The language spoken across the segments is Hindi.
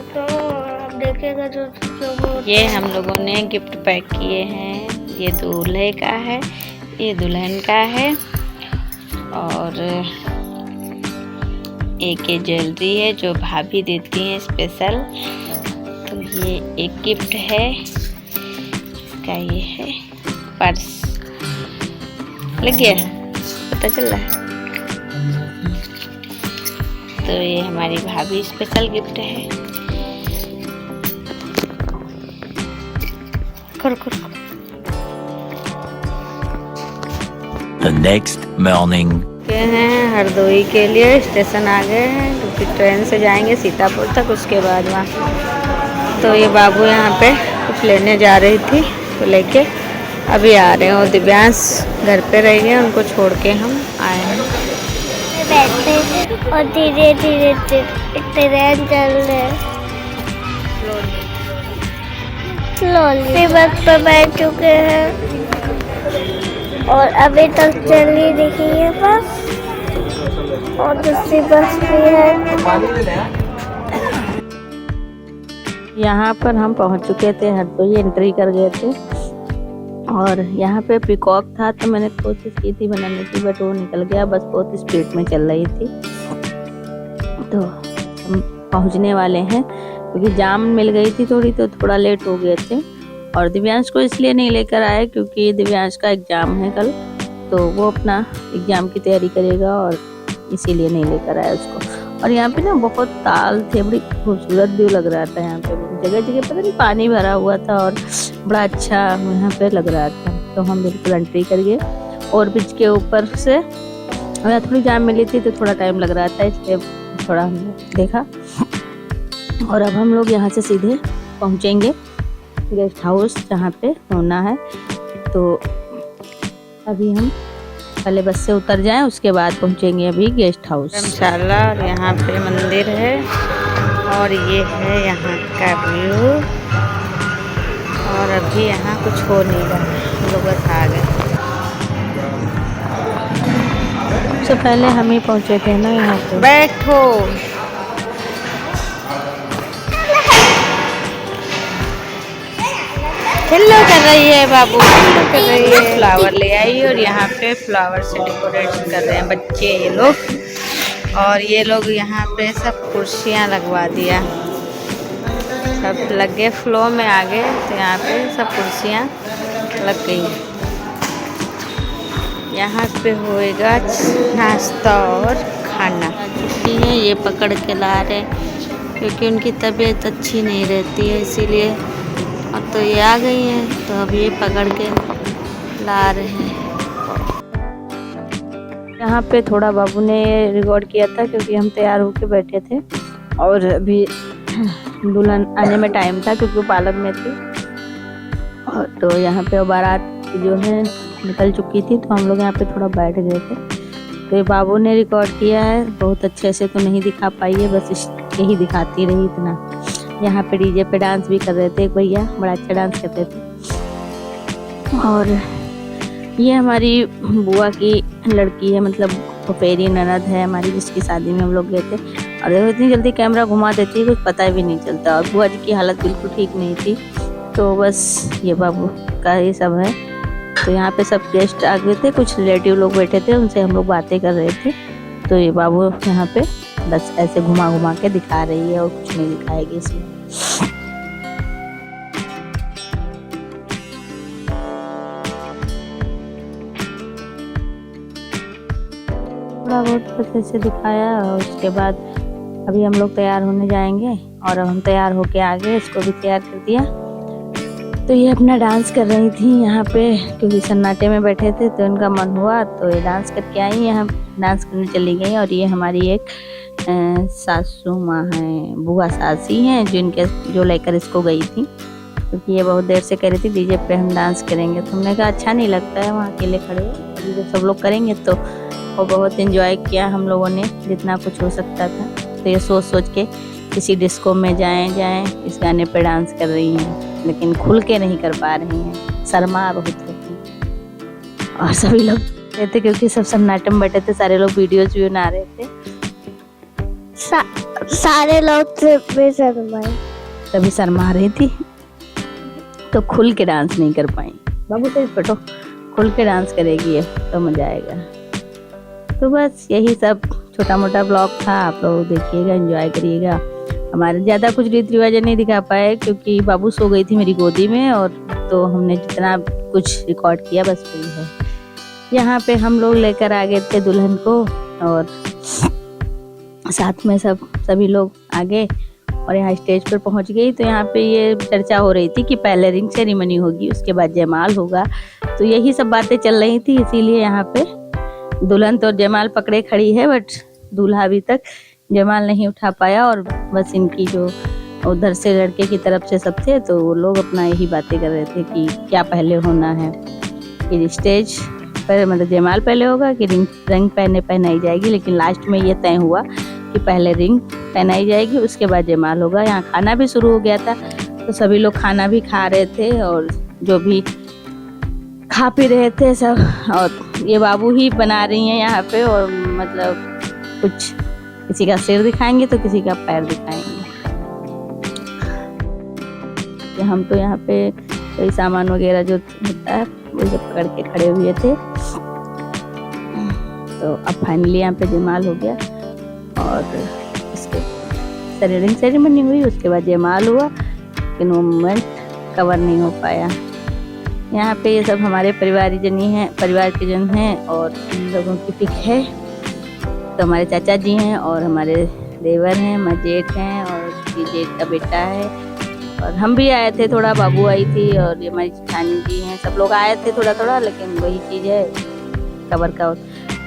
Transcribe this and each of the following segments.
तो आप देखिएगा जो ये हम लोगों ने गिफ्ट पैक किए हैं। ये दूल्हे का है, ये दुल्हन का है, और एक ये ज्वेलरी है जो भाभी देती हैं स्पेशल। तो ये एक गिफ्ट है, इसका ये है पर्स। लग गया, पता चल रहा है। तो ये हमारी भाभी स्पेशल गिफ्ट है। The next morning. हैं हरदोई के लिए स्टेशन आ गए हैं, क्योंकि ट्रेन से जाएंगे सीतापुर तक, उसके बाद वहाँ। तो ये बाबू यहाँ पे कुछ लेने जा रही थी, तो लेके अभी आ रहे हैं। और दिव्यांश घर पे रह गए, उनको छोड़ के हम आए हैं। बैठे और धीरे धीरे ट्रेन चल रहे स्लोली बस पर बैठ चुके हैं और अभी तक चल ही रही है बस, और दूसरी बस भी है। यहाँ पर हम पहुँच चुके थे, हरदोई एंट्री कर गए थे। और यहाँ पे पिकॉक था, तो मैंने कोशिश की थी बनाने की, बट वो निकल गया। बस बहुत स्पीड में चल रही थी। तो हम पहुँचने वाले हैं, क्योंकि जाम मिल गई थी थोड़ी, तो थोड़ा लेट हो गए थे। और दिव्यांश को इसलिए नहीं लेकर आए क्योंकि दिव्यांश का एग्ज़ाम है कल, तो वो अपना एग्ज़ाम की तैयारी करेगा, और इसीलिए नहीं लेकर आया उसको। और यहाँ पे ना बहुत ताल थे, बड़ी खूबसूरत व्यू लग रहा था। यहाँ पे जगह जगह पता नहीं पानी भरा हुआ था, और बड़ा अच्छा यहाँ पे लग रहा था। तो हम बिल्कुल एंट्री कर गए, और ब्रिज के ऊपर से हमें थोड़ी जाम मिली थी, तो थोड़ा टाइम लग रहा था, इसलिए थोड़ा हमने देखा। और अब हम लोग यहाँ से सीधे पहुँचेंगे गेस्ट हाउस, जहाँ पे होना है। तो अभी हम पहले बस से उतर जाएं, उसके बाद पहुँचेंगे अभी गेस्ट हाउस धर्मशाला। और यहाँ पे मंदिर है, और ये है यहाँ का व्यू। और अभी यहाँ कुछ हो नहीं रहा, हम लोग बस आ गए। सबसे पहले हम ही पहुँचे थे ना यहाँ पे। बैठो, हेलो कर रही है बाबू, हेलो कर रही है। फ्लावर ले आई, और यहाँ पे फ्लावर से डेकोरेशन कर रहे हैं बच्चे ये लोग। और ये लोग यहाँ पे सब कुर्सियाँ लगवा दिया, सब लग गए, फ्लो में आ गए। तो यहाँ पे सब कुर्सियाँ लग गई। यहाँ पे होएगा नाश्ता और खाना। ये पकड़ के ला रहे, क्योंकि उनकी तबीयत अच्छी नहीं रहती है, इसीलिए। अब तो ये आ गई हैं, तो अब ये पकड़ के ला रहे हैं। यहाँ पे थोड़ा बाबू ने रिकॉर्ड किया था, क्योंकि हम तैयार होके बैठे थे, और अभी दुल्हन आने में टाइम था, क्योंकि वो पार्लर में थी। और तो यहाँ पे बारात जो है निकल चुकी थी, तो हम लोग यहाँ पे थोड़ा बैठ गए थे। तो ये बाबू ने रिकॉर्ड किया है, बहुत अच्छे से तो नहीं दिखा पाई है, बस यही दिखाती रही इतना। यहाँ पे डीजे पे डांस भी कर रहे थे एक भैया, बड़ा अच्छा डांस करते थे। और ये हमारी बुआ की लड़की है, मतलब फुफेरी ननद है हमारी, जिसकी शादी में हम लोग गए थे। और देखो इतनी जल्दी कैमरा घुमा देती है, कुछ पता भी नहीं चलता। और बुआ जी की हालत बिल्कुल ठीक नहीं थी, तो बस ये बाबू का ये सब है। तो यहाँ पे सब गेस्ट आ गए थे, कुछ रिलेटिव लोग बैठे थे, उनसे हम लोग बातें कर रहे थे। तो ये बाबू यहाँ पे बस ऐसे घुमा घुमा के दिखा रही है, और कुछ नहीं दिखाएगी इसमें। थोड़ा बहुत ऐसे दिखाया, और उसके बाद अभी हम लोग तैयार होने जाएंगे। और अब हम तैयार होके आ गए, इसको भी तैयार कर दिया। तो ये अपना डांस कर रही थी यहाँ पे, क्योंकि सन्नाटे में बैठे थे, तो इनका मन हुआ, तो ये डांस करके आई, यहाँ डांस करने चली गई। और ये हमारी एक सासू माँ हैं, बुआ सासी हैं, जो लेकर इसको गई थी, क्योंकि ये बहुत देर से कह रही थी डीजे पे हम डांस करेंगे। तो हमने कहा अच्छा नहीं लगता है वहाँ अकेले खड़े, जब सब लोग करेंगे तो। और बहुत एंजॉय किया हम लोगों ने, जितना कुछ हो सकता था। तो ये सोच सोच के किसी डिस्को में जाएं इस गाने पे डांस कर रही हैं, लेकिन खुल के नहीं कर पा रही हैं, शर्मा बहुत रहती हैं। और सभी लोग कहते, क्योंकि सब सन्नाटे में बैठे थे, सारे लोग वीडियोज भी बना रहे थे। सारे लोग शर्माए। तभी शर्मा रही थी तो खुल के डांस नहीं कर पाई। बाबू तेज पटो, खुल के डांस करेगी ये तो मजा आएगा। तो बस यही सब छोटा मोटा ब्लॉग था, आप लोग देखिएगा, एंजॉय करिएगा। हमारे ज़्यादा कुछ रीति रिवाज नहीं दिखा पाए क्योंकि बाबू सो गई थी मेरी गोदी में, और तो हमने जितना कुछ रिकॉर्ड किया बस वही है। यहाँ पे हम लोग लेकर आ गए थे दुल्हन को, और साथ में सभी लोग आ गए और यहाँ स्टेज पर पहुँच गई। तो यहाँ पे ये चर्चा हो रही थी कि पहले रिंग सेरेमनी होगी, उसके बाद जयमाल होगा। तो यही सब बातें चल रही थी, इसीलिए यहाँ पे दुल्हन तो जयमाल पकड़े खड़ी है, बट दूल्हा अभी तक जयमाल नहीं उठा पाया। और बस इनकी जो उधर से लड़के की तरफ से सब थे, तो वो लोग अपना यही बातें कर रहे थे कि क्या पहले होना है, कि स्टेज पर मतलब जयमाल पहले होगा कि रिंग पहनाई जाएगी। लेकिन लास्ट में ये तय हुआ कि पहले रिंग पहनाई जाएगी, उसके बाद जयमाल होगा। यहाँ खाना भी शुरू हो गया था, तो सभी लोग खाना भी खा रहे थे और जो भी खा पी रहे थे सब। और ये बाबू ही बना रही हैं यहाँ पे, और मतलब कुछ किसी का सिर दिखाएंगे तो किसी का पैर दिखाएंगे। हम तो यहाँ पे कोई सामान वगैरह जो होता है वो सब पकड़ के खड़े हुए थे। तो अब फाइनली यहाँ पे जयमाल हो गया, और इसके रिंग सेरेमनी हुई, उसके बाद जयमाल हुआ, लेकिन वो मोमेंट कवर नहीं हो पाया। यहाँ पे ये सब हमारे परिवार के जन हैं, और इन लोगों की पिक है। तो हमारे चाचा जी हैं और हमारे देवर हैं, माँ जेठ हैं और जेठ का बेटा है, और हम भी आए थे थोड़ा, बाबू आई थी और ये हमारी जेठानी जी हैं, सब लोग आए थे थोड़ा थोड़ा, लेकिन वही चीज़ है कवर का।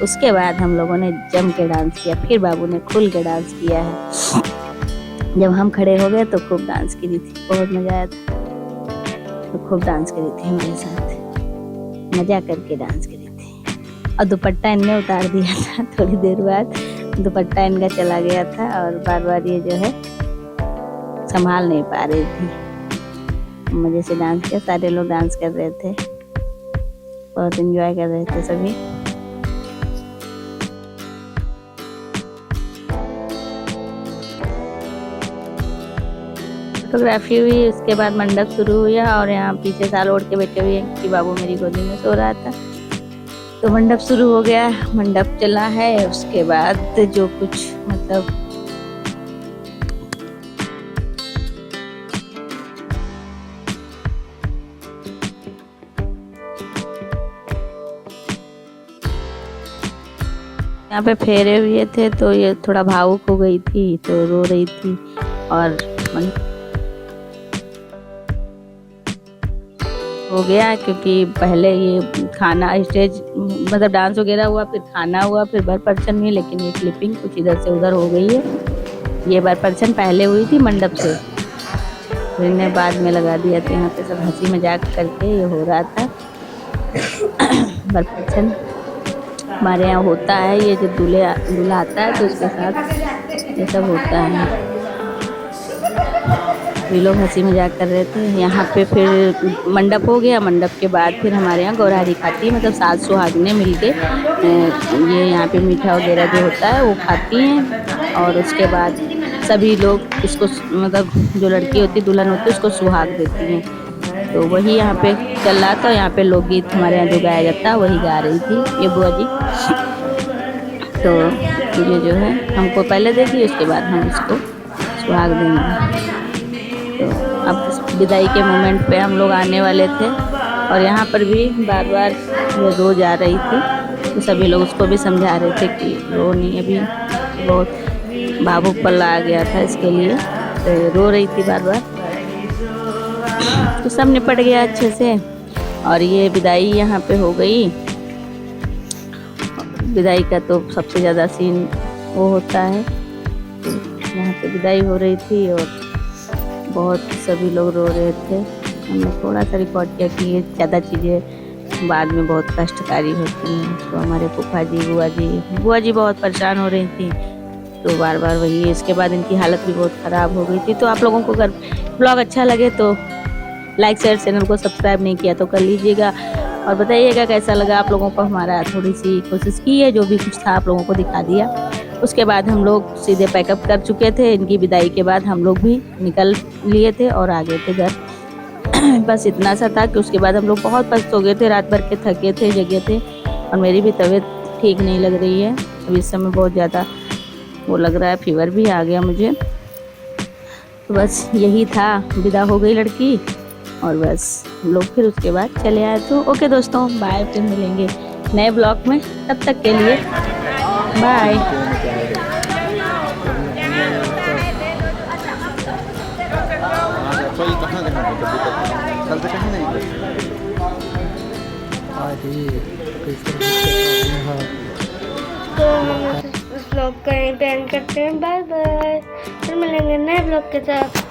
उसके बाद हम लोगों ने जम के डांस किया, फिर बाबू ने खुल के डांस किया है। जब हम खड़े हो गए तो खूब डांस की थी, बहुत मजा आया था। तो खूब डांस करी थी हमारे साथ, मजा करके डांस करी थी। और दुपट्टा इनने उतार दिया था, थोड़ी देर बाद दुपट्टा इनका चला गया था, और बार बार ये जो है संभाल नहीं पा रही थी। मजे से डांस किया, सारे लोग डांस कर रहे थे, बहुत एंजॉय कर रहे थे सभी। फोटोग्राफी हुई, उसके बाद मंडप शुरू हुआ, और यहाँ पीछे साल ओढ़ के बैठे हुए कि बाबू मेरी गोदी में सो रहा था। तो मंडप शुरू हो गया, मंडप चला है। उसके बाद जो कुछ मतलब यहाँ पे फेरे हुए थे, तो ये थोड़ा भावुक हो गई थी, तो रो रही थी। और हो गया क्योंकि पहले ये खाना स्टेज मतलब डांस वगैरह हुआ, फिर खाना हुआ, फिर बरपरछन हुई, लेकिन ये क्लिपिंग कुछ इधर से उधर हो गई है। ये बरपरछन पहले हुई थी मंडप से, फिर इन्हें बाद में लगा दिया था। यहाँ पे सब हंसी मजाक करके ये हो रहा था। बरपरछन हमारे यहाँ होता है, ये जो दूल्हा आता है तो उसके साथ ये सब होता है। ये लोग हंसी मजाक कर रहे थे। यहाँ पे फिर मंडप हो गया, मंडप के बाद फिर हमारे यहाँ गौरहारी खाती है, मतलब सास सुहागिनें मिलके ये यहाँ पे मीठा वगैरह जो होता है वो खाती हैं। और उसके बाद सभी लोग इसको मतलब जो लड़की होती दुल्हन होती है उसको सुहाग देती हैं। तो वही यहाँ पे चल रहा था। यहाँ पे लोकगीत हमारे यहाँ जो गाया जाता है वही गा रही थी ये बुआ जी। तो ये जो है हमको पहले देगी, उसके बाद हम इसको सुहाग देंगे। तो अब विदाई के मोमेंट पे हम लोग आने वाले थे, और यहाँ पर भी बार बार ये रो जा रही थी, तो सभी लोग उसको भी समझा रहे थे कि रो नहीं, अभी बहुत भावुक पल आ गया था इसके लिए, तो रो रही थी बार बार। तो सब निपट गया अच्छे से, और ये विदाई यहाँ पे हो गई। विदाई का तो सबसे ज़्यादा सीन वो होता है, तो यहाँ पे विदाई हो रही थी और बहुत सभी लोग रो रहे थे। हमने थोड़ा सा रिकॉर्ड किया कि ये ज़्यादा चीज़ें बाद में बहुत कष्टकारी होती हैं। तो हमारे फूफा जी बुआ जी बहुत परेशान हो रही थी, तो बार बार वही। इसके बाद इनकी हालत भी बहुत ख़राब हो गई थी। तो आप लोगों को अगर ब्लॉग अच्छा लगे तो लाइक शेयर, चैनल को सब्सक्राइब नहीं किया तो कर लीजिएगा, और बताइएगा कैसा लगा आप लोगों को। हमारा थोड़ी सी कोशिश की है, जो भी कुछ था आप लोगों को दिखा दिया। उसके बाद हम लोग सीधे पैकअप कर चुके थे। इनकी विदाई के बाद हम लोग भी निकल लिए थे और आ गए थे घर। बस इतना सा था कि उसके बाद हम लोग बहुत पस्त हो गए थे, रात भर के थके थे, जगे थे और मेरी भी तबीयत ठीक नहीं लग रही है। अभी इस समय बहुत ज़्यादा वो लग रहा है, फीवर भी आ गया मुझे। तो बस यही था, विदा हो गई लड़की और बस हम लोग फिर उसके बाद चले आए। तो ओके दोस्तों, बाय, फिर मिलेंगे नए ब्लॉग में, तब तक के लिए बाय। कल से कहीं नहीं गए। तो हम इस ब्लॉग का यहीं पे एंड करते हैं। बाय बाय, फिर मिलेंगे नए ब्लॉग के साथ।